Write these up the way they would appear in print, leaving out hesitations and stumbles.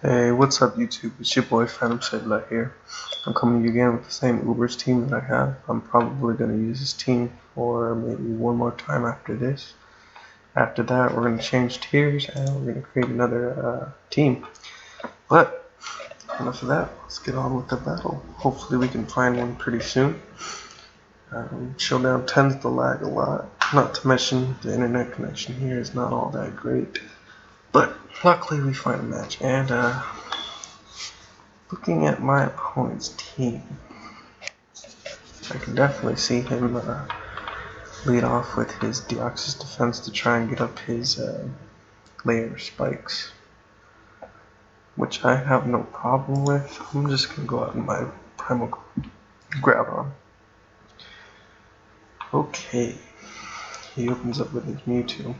Hey, what's up YouTube? It's your boy Phantom Sidla here. I'm coming to you again with the same Ubers team that I have. I'm probably going to use this team for maybe one more time after this. After that, we're going to change tiers and we're going to create another team. But enough of that. Let's get on with the battle. Hopefully we can find one pretty soon. Showdown tends to lag a lot. Not to mention the internet connection here is not all that great. But luckily we find a match, and looking at my opponent's team, I can definitely see him lead off with his Deoxys defense to try and get up his layer spikes, which I have no problem with. I'm just going to go out in my primal Groudon. Okay, he opens up with his Mewtwo.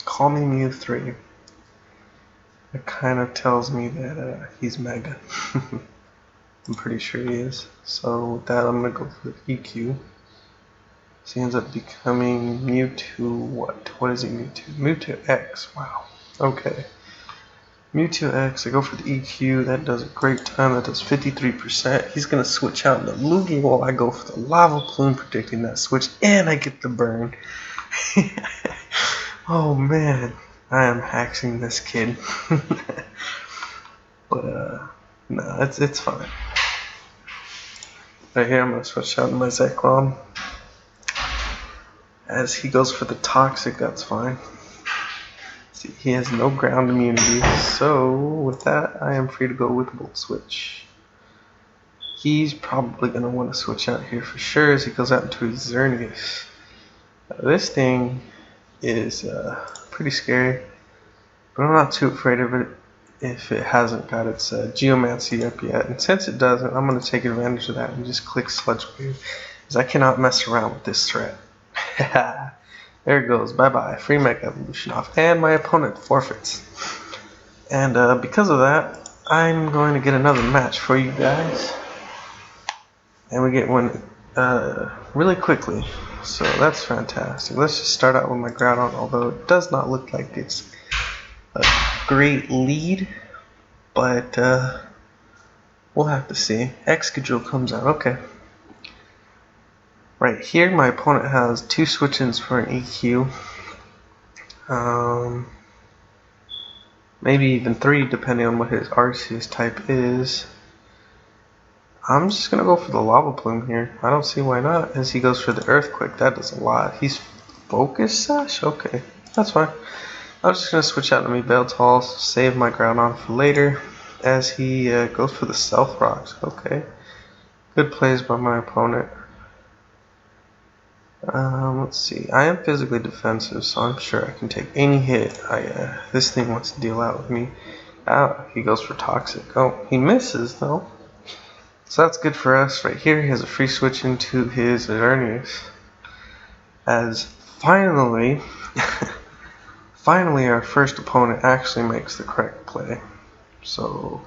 Call me Mew 3. It kind of tells me that he's Mega. I'm pretty sure he is. So with that, I'm going to go for the EQ. So he ends up becoming Mewtwo what? What is he Mewtwo? Mewtwo X. Wow. Okay. Mewtwo X, I go for the EQ. That does a great time. That does 53%. He's going to switch out the Lugia while I go for the Lava Plume, predicting that switch. And I get the burn. Oh man. I am hacking this kid. But no, it's fine. Right here I'm going to switch out my Zekrom. As he goes for the Toxic, that's fine. See, he has no ground immunity, so with that I am free to go with Volt Switch. He's probably going to want to switch out here for sure as he goes out into his Xerneas. This thing is pretty scary, but I'm not too afraid of it if it hasn't got its Geomancy up yet. And since it doesn't, I'm going to take advantage of that and just click Sludge Wave, because I cannot mess around with this threat. There it goes. Bye bye. Free Mega Evolution off. And my opponent forfeits. And because of that, I'm going to get another match for you guys. And we get one really quickly. So that's fantastic. Let's just start out with my Groudon, although it does not look like it's a great lead. But we'll have to see. Excadrill comes out. Okay. Right here, my opponent has 2 switch-ins for an EQ. Maybe even 3, depending on what his Arceus type is. I'm just going to go for the Lava Plume here. I don't see why not, as he goes for the Earthquake. That does a lot. He's Focus Sash? Okay, that's fine. I'm just going to switch out to me Beltall, save my Groudon for later, as he goes for the Stealth Rocks. Okay, good plays by my opponent. Let's see. I am physically defensive, so I'm sure I can take any hit this thing wants to deal out with me. He goes for Toxic. Oh, he misses though. So that's good for us. Right here, he has a free switch into his Xerneas. As finally, finally our first opponent actually makes the correct play. So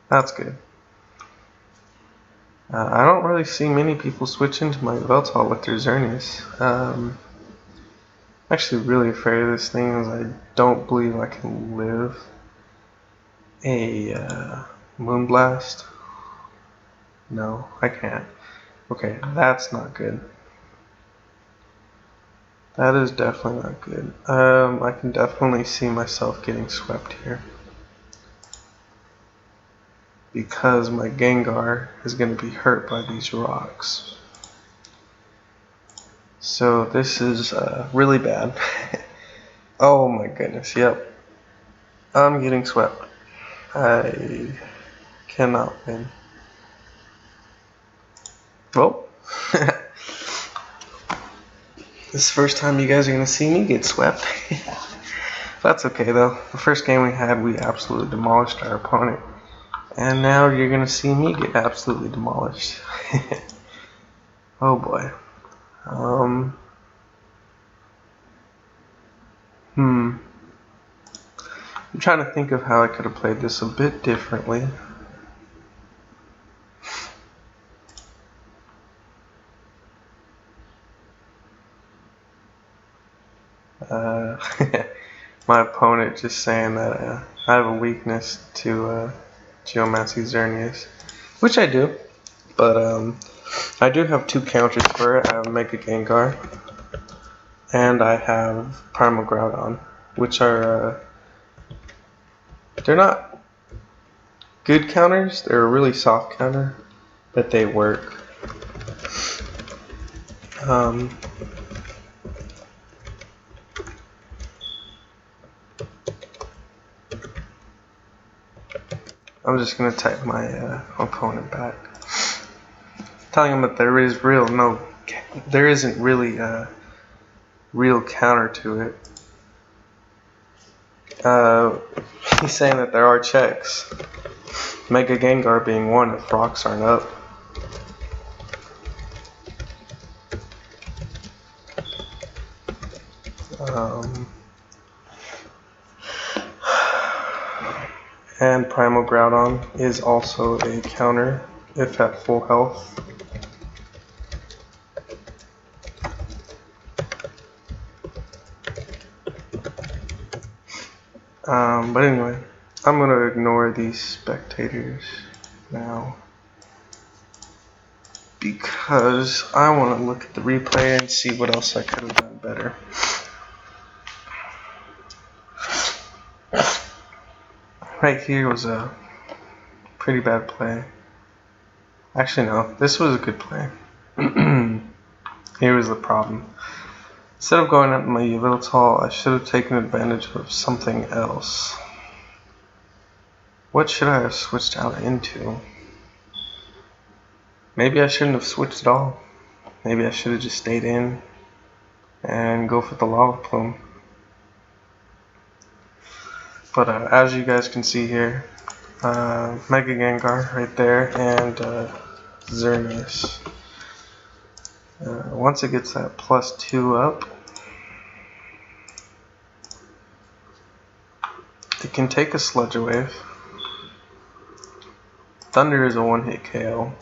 that's good. I don't really see many people switch into my Veltal with their Xerneas. I'm actually really afraid of this thing, as I don't believe I can live a Moonblast. No, I can't. Okay, that's not good. That is definitely not good. I can definitely see myself getting swept here, because my Gengar is going to be hurt by these rocks. So this is really bad. Oh my goodness, yep. I'm getting swept. I cannot win. Well, this is the first time you guys are going to see me get swept. That's okay though. The first game we had, we absolutely demolished our opponent. And now you're going to see me get absolutely demolished. Oh boy. I'm trying to think of how I could have played this a bit differently. My opponent just saying that I have a weakness to Geomancy Xerneas, which I do, but I do have 2 counters for it. I have Mega Gengar, and I have Primal Groudon, which are they're not good counters. They're a really soft counter, but they work. I'm just gonna type my opponent back, telling him that there isn't really a real counter to it. He's saying that there are checks. Mega Gengar being one if rocks aren't up. And Primal Groudon is also a counter if at full health. But anyway, I'm going to ignore these spectators now because I want to look at the replay and see what else I could have done better. Right here was a pretty bad play. Actually, no, this was a good play. Here was the problem. Instead of going up my Yveltal, I should have taken advantage of something else. What should I have switched out into? Maybe I shouldn't have switched at all. Maybe I should have just stayed in and go for the Lava Plume. But as you guys can see here, Mega Gengar right there and Xerneas. Once it gets that +2 up, it can take a Sludge Wave. Thunder is a one-hit KO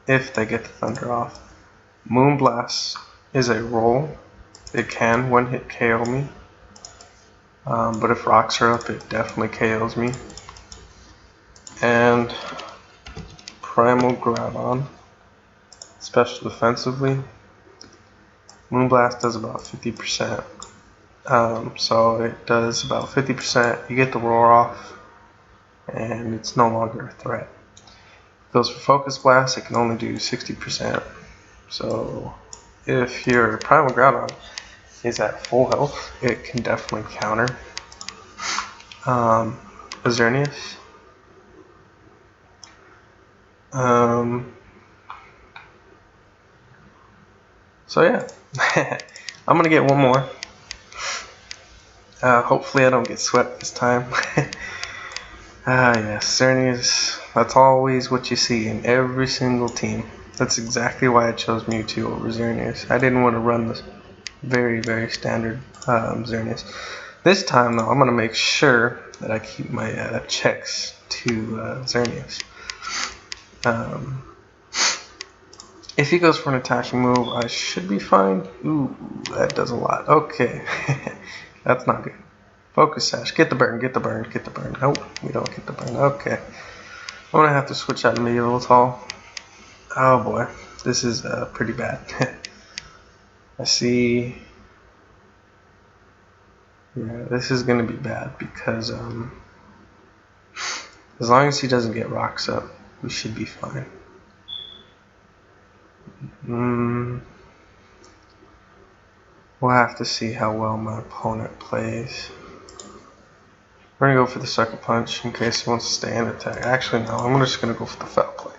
if they get the Thunder off. Moonblast is a roll. It can one-hit KO me. But if rocks are up, it definitely KOs me. And Primal Groudon, special defensively. Moonblast does about 50%. So it does about 50%. You get the roar off, and it's no longer a threat. If it goes for Focus Blast, it can only do 60%. So if your Primal Groudon is at full health, it can definitely counter Xerneas. So yeah, I'm gonna get one more. Hopefully I don't get swept this time. Yes, Xerneas, that's always what you see in every single team. That's exactly why I chose Mewtwo over Xerneas. I didn't want to run this very, very standard Xerneas. This time, though, I'm going to make sure that I keep my checks to Xerneas. If he goes for an attacking move, I should be fine. Ooh, that does a lot. Okay, that's not good. Focus Sash, get the burn, get the burn, get the burn. Nope, we don't get the burn. Okay, I'm going to have to switch out to Yveltal. Oh boy, this is pretty bad. I see. Yeah, this is gonna be bad because as long as he doesn't get rocks up, we should be fine. We'll have to see how well my opponent plays. We're gonna go for the Sucker Punch in case he wants to stay in attack. Actually, no, I'm just gonna go for the Foul Play.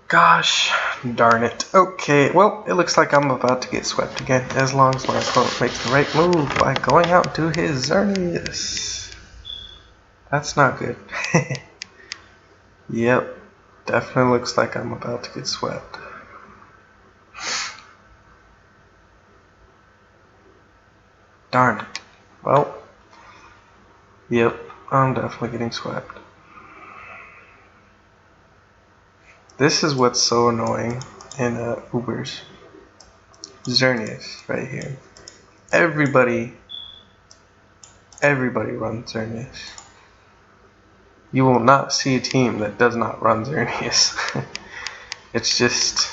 Gosh darn it. Okay, well, it looks like I'm about to get swept again, as long as my opponent makes the right move by going out to his Xerneas. That's not good. Yep, definitely looks like I'm about to get swept. Darn it. Well, yep, I'm definitely getting swept. This is what's so annoying in Ubers. Xerneas right here. Everybody runs Xerneas. You will not see a team that does not run Xerneas. It's just,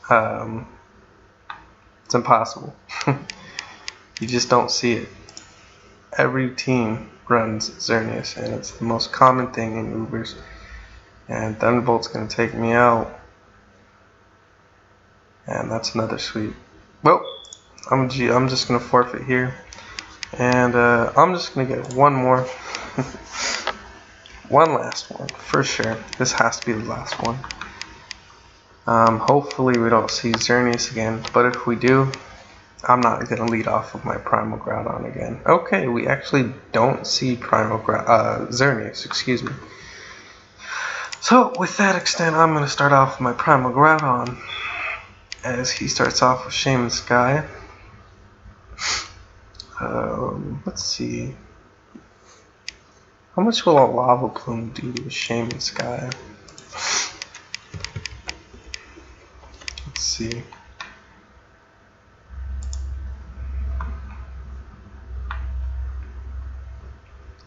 it's impossible. You just don't see it. Every team runs Xerneas, and it's the most common thing in Ubers. And Thunderbolt's gonna take me out. And that's another sweep. Well, I'm just gonna forfeit here. And I'm just gonna get one more. One last one, for sure. This has to be the last one. Hopefully we don't see Xerneas again, but if we do, I'm not going to lead off with my Primal Groudon again. Okay, we actually don't see Xerneas, excuse me. So, with that extent, I'm going to start off with my Primal Groudon, as he starts off with Shaman Sky. Let's see. How much will a Lava Plume do to Shaman Sky? Let's see.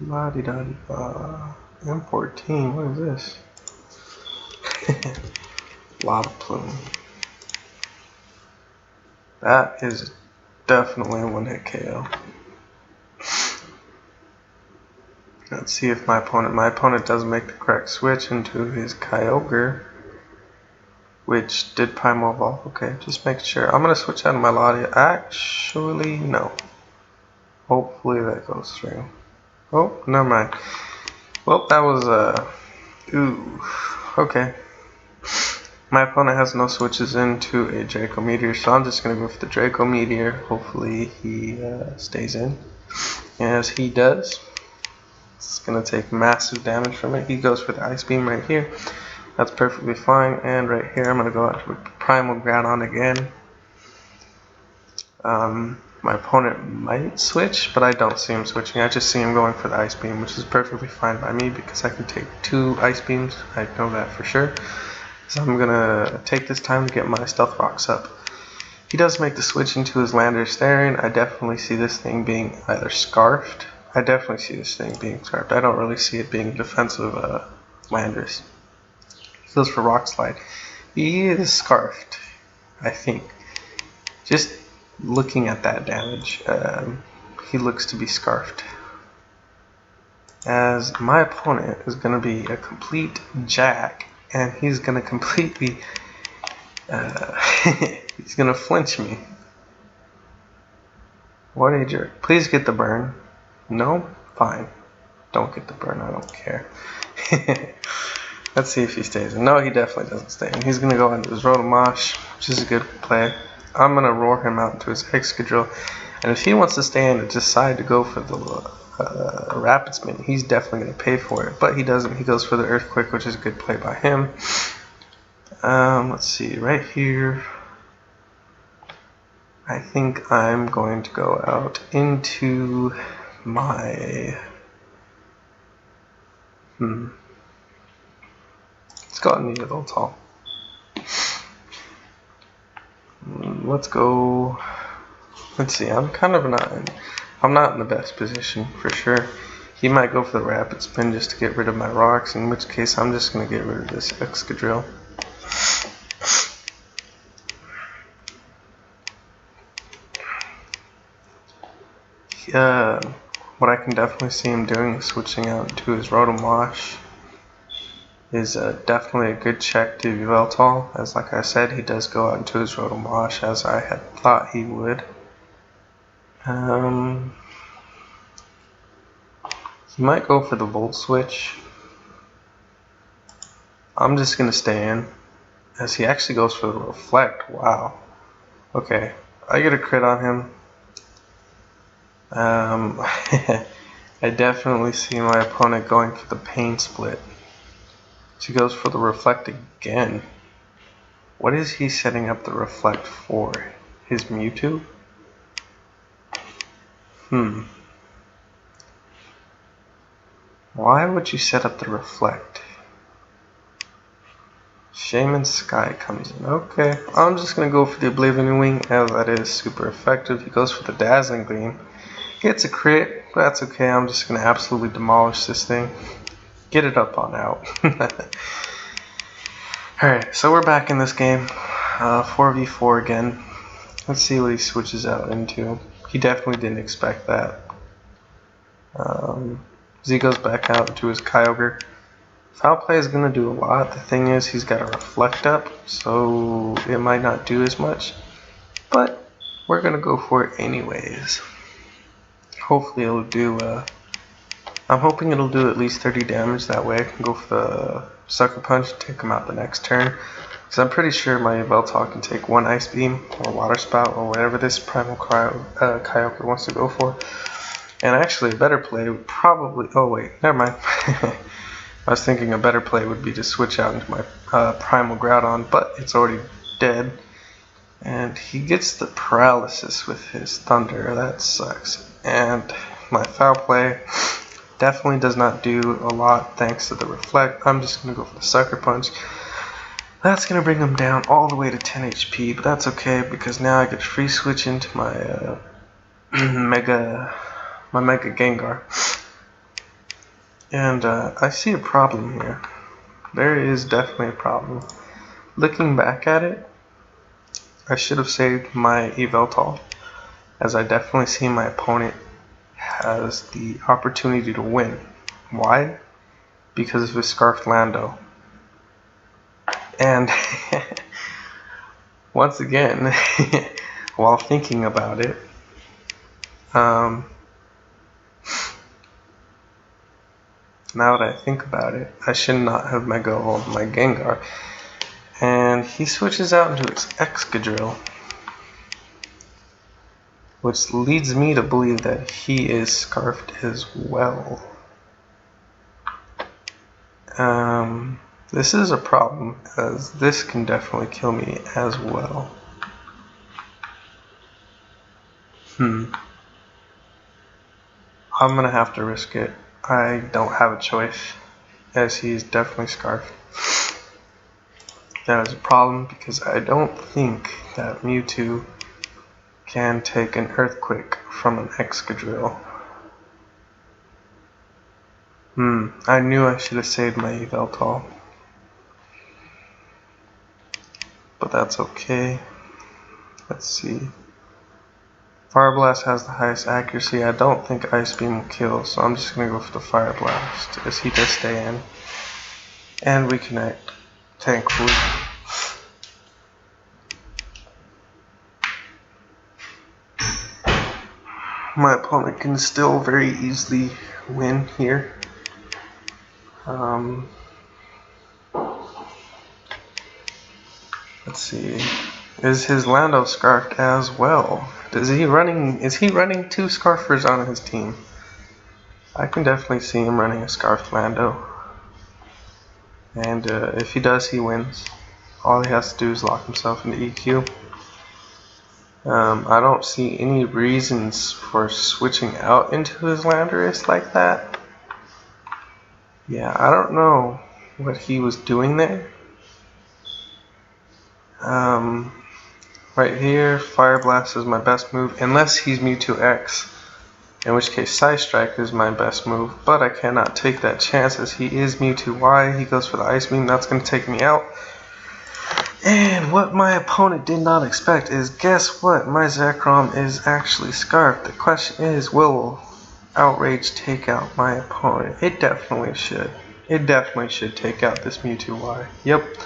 La-di-da-di-da. M14, what is this? Lava Plume. That is definitely a one-hit KO. Let's see if my opponent does make the correct switch into his Kyogre, which did Primal Evolve. Okay, just make sure. I'm going to switch out of my Lottie. Actually, no. Hopefully that goes through. Oh, never mind. Well, that was, ooh, okay. My opponent has no switches into a Draco Meteor, so I'm just going to go for the Draco Meteor. Hopefully he stays in. As he does. It's going to take massive damage from it. He goes for the Ice Beam right here. That's perfectly fine. And right here, I'm going to go out with Primal Groudon again. My opponent might switch, but I don't see him switching. I just see him going for the Ice Beam, which is perfectly fine by me because I can take 2 Ice Beams. I know that for sure. So I'm going to take this time to get my Stealth Rocks up. He does make the switch into his Landorus Therian. I definitely see this thing being either Scarfed. I definitely see this thing being Scarfed. I don't really see it being defensive Landorus. He goes for Rock Slide. He is Scarfed, I think. Just looking at that damage, he looks to be Scarfed. As my opponent is going to be a complete jack, and he's going to completely, he's going to flinch me. What a jerk. Please get the burn. No? Fine. Don't get the burn, I don't care. Let's see if he stays in. No, he definitely doesn't stay in. He's going to go into his Rotomosh, which is a good play. I'm going to roar him out into his Excadrill. And if he wants to stay in and decide to go for the Rapid Spin, he's definitely going to pay for it. But he doesn't. He goes for the Earthquake, which is a good play by him. Let's see. Right here, I think I'm going to go out into my... Let's go out and Needle Tall. Let's go. Let's see. I'm not in the best position for sure. He might go for the Rapid Spin just to get rid of my rocks, in which case I'm just going to get rid of this Excadrill. What I can definitely see him doing is switching out to his Rotomosh. Is definitely a good check to Yveltal, as like I said, he does go out into his Rotomosh as I had thought he would. He might go for the Volt Switch. I'm just going to stay in, as he actually goes for the Reflect. Wow. Okay, I get a crit on him. I definitely see my opponent going for the Pain Split. He goes for the Reflect again. What is he setting up the Reflect for? His Mewtwo? Why would you set up the Reflect? Shaman Sky comes in. Okay, I'm just gonna go for the Oblivion Wing as that is super effective. He goes for the Dazzling Gleam. Gets a crit, but that's okay. I'm just gonna absolutely demolish this thing. Get it up on out. Alright, so we're back in this game. 4v4 again. Let's see what he switches out into. He definitely didn't expect that. Z goes back out into his Kyogre. Foul play is going to do a lot. The thing is, he's got a reflect up, so it might not do as much. But we're going to go for it anyways. Hopefully it'll do, I'm hoping it'll do at least 30 damage. That way I can go for the Sucker Punch and take him out the next turn. Because I'm pretty sure my Yveltal can take one Ice Beam or Water Spout or whatever this Primal Kyogre wants to go for. And actually a better play would probably, oh wait, never mind. I was thinking a better play would be to switch out into my Primal Groudon, but it's already dead. And he gets the paralysis with his Thunder, that sucks. And my foul play definitely does not do a lot thanks to the reflect. I'm just going to go for the Sucker Punch. That's going to bring him down all the way to 10 HP, but that's okay because now I get free switch into my Mega Gengar. And I see a problem here. There is definitely a problem. Looking back at it, I should have saved my Yveltal, as I definitely see my opponent has the opportunity to win. Why? Because of his Scarfed Lando. And once again, while thinking about it, now that I think about it, I should not have Mega Evolved my Gengar. And he switches out into his Excadrill, which leads me to believe that he is Scarfed as well. This is a problem, as this can definitely kill me as well. I'm gonna have to risk it. I don't have a choice, as he's definitely Scarfed. That is a problem because I don't think that Mewtwo can take an Earthquake from an Excadrill. I knew I should have saved my Yveltal. But that's okay. Let's see. Fire Blast has the highest accuracy. I don't think Ice Beam will kill, so I'm just going to go for the Fire Blast, as he does stay in. And we connect, thankfully. My opponent can still very easily win here. Let's see. Is his Lando Scarfed as well? Is he running two Scarfers on his team? I can definitely see him running a Scarfed Lando. And if he does, he wins. All he has to do is lock himself into EQ. I don't see any reasons for switching out into his Landorus like that. Yeah, I don't know what he was doing there. Right here, Fire Blast is my best move, unless he's Mewtwo X, in which case Psy Strike is my best move, but I cannot take that chance as he is Mewtwo Y. He goes for the Ice Beam, that's going to take me out. And what my opponent did not expect is, guess what, my Zekrom is actually Scarfed. The question is, will Outrage take out my opponent? It definitely should. It definitely should take out this Mewtwo Y. Yep,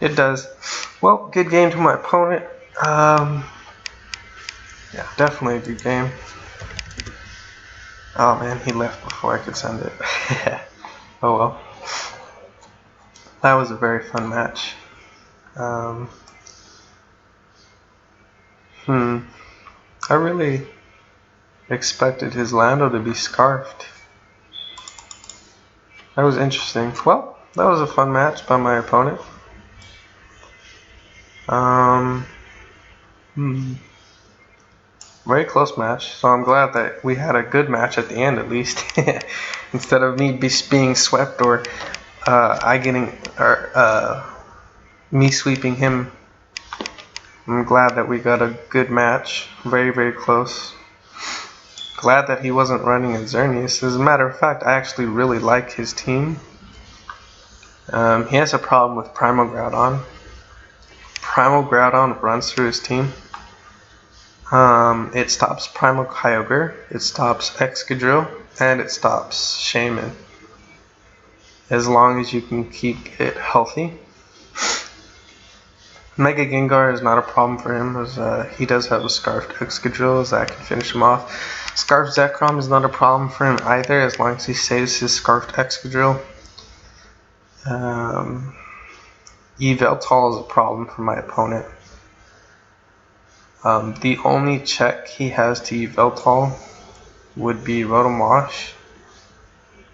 it does. Well, good game to my opponent. Yeah, definitely a good game. Oh man, he left before I could send it. Oh well. That was a very fun match. I really expected his Lando to be Scarfed. That was interesting. Well, that was a fun match by my opponent. Very close match, so I'm glad that we had a good match at the end at least. Instead of me being swept or me sweeping him. I'm glad that we got a good match. Very, very close. Glad that he wasn't running a Xerneas. As a matter of fact, I actually really like his team. He has a problem with Primal Groudon. Primal Groudon runs through his team. It stops Primal Kyogre, it stops Excadrill, and it stops Shaman. As long as you can keep it healthy. Mega Gengar is not a problem for him, as he does have a Scarfed Excadrill, as that can finish him off. Scarfed Zekrom is not a problem for him either, as long as he saves his Scarfed Excadrill. Yveltal is a problem for my opponent. The only check he has to Yveltal would be Rotomosh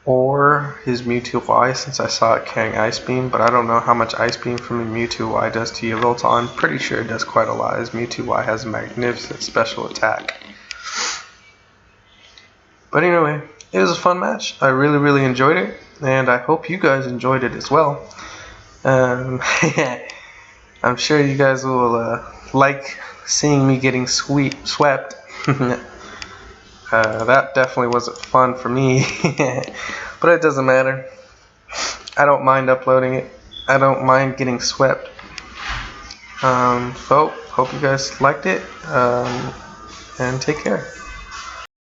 or his Mewtwo Y, since I saw it carrying Ice Beam, but I don't know how much Ice Beam from a Mewtwo Y does to Yveltal. I'm pretty sure it does quite a lot, as Mewtwo Y has a magnificent special attack. But anyway, it was a fun match. I really, really enjoyed it, and I hope you guys enjoyed it as well. I'm sure you guys will like seeing me getting swept. That definitely wasn't fun for me, but it doesn't matter. I don't mind uploading it. I don't mind getting swept. So, hope you guys liked it, and take care.